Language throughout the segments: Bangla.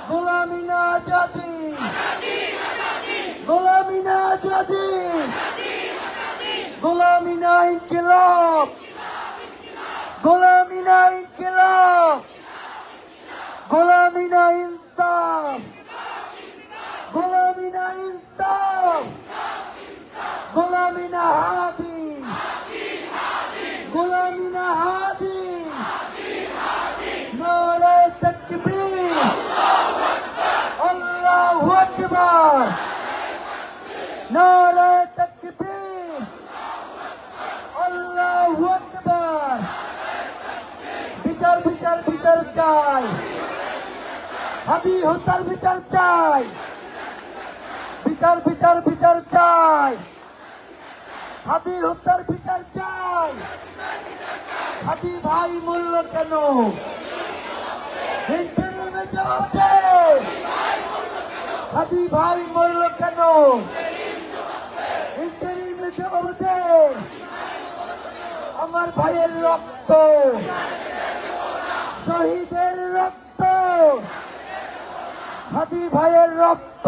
গোলামি না আজাদি, গোলামি না আজাদি, গোলামি না ইনকিলাব, গোলামি না ইনকিলাব, গোলামি না ইনসাফ, গোলামি না ইনসাফ, গোলামি না হাদি, গোলামি না হাদি। নারে তাকবীর, আল্লাহু আকবার, নারে তাকবীর, আল্লাহু আকবার। বিচার বিচার বিচার চাই, হাদি হত্যার বিচার চাই, বিচার বিচার বিচার চাই, হাদি হত্যার বিচার চাই। হাদি ভাই মূল্য কেন? ইন্টারিমে জবাব দে। হাদি ভাই মূল্য কেন? ইন্টারিমে জবাব দে। আমার ভাইয়ের রক্ত, শহীদের রক্ত, হাদি ভাইয়ের রক্ত,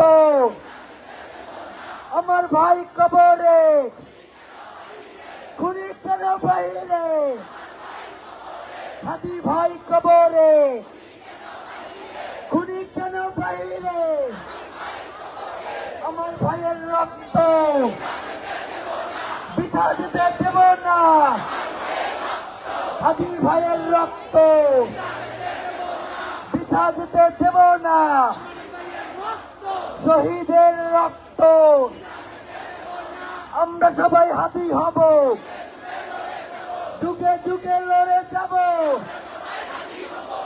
আমার ভাই কবরে, খুনি কেন বাহিরে? হাদি ভাই কবরে, খুনি কেন বাহিরে? আমার ভাইয়ের রক্ত বৃথা যেতে দেব না। হাদি ভাইয়ের রক্ত বৃথা যেতে দেব না। শহীদের রক্ত, আমরা সবাই হাদি হব, যুগে যুগে লড়ে যাব।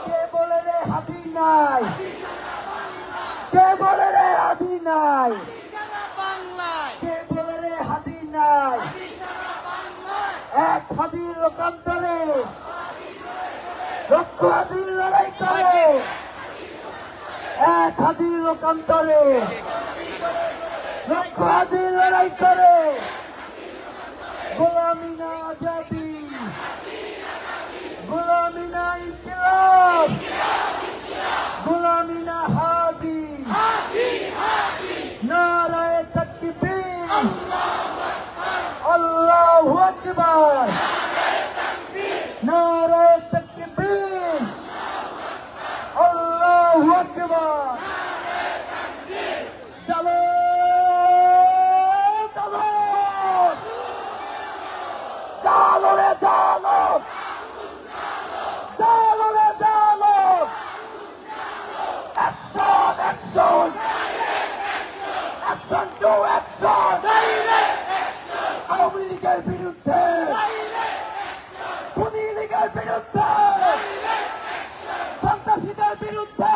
কে বলে রে হাদি নাই? কে বলে রে হাদি নাই? কে বলে রে হাদি নাই? এক হাদির লোকান্তরে লক্ষ হাদির লড়াই করে। এক হাদির লোকান্তরে লক্ষ হাদির লড়াই করে। গোলামি না আজাদি, গোলামি না ইনকিলাব, গোলামি না হাদি। নারায়ে তাকবীর, আল্লাহু আকবার, নারায়ে তাকবীর, আল্লাহু আকবার। চলো চলো চলো রে চলো, চলো রে চলো। Action action, action to action. Awami লীগের বিরুদ্ধে, খুনি লীগের বিরুদ্ধে, সন্ত্রাসীদের বিরুদ্ধে,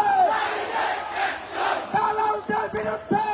দালালদের বিরুদ্ধে।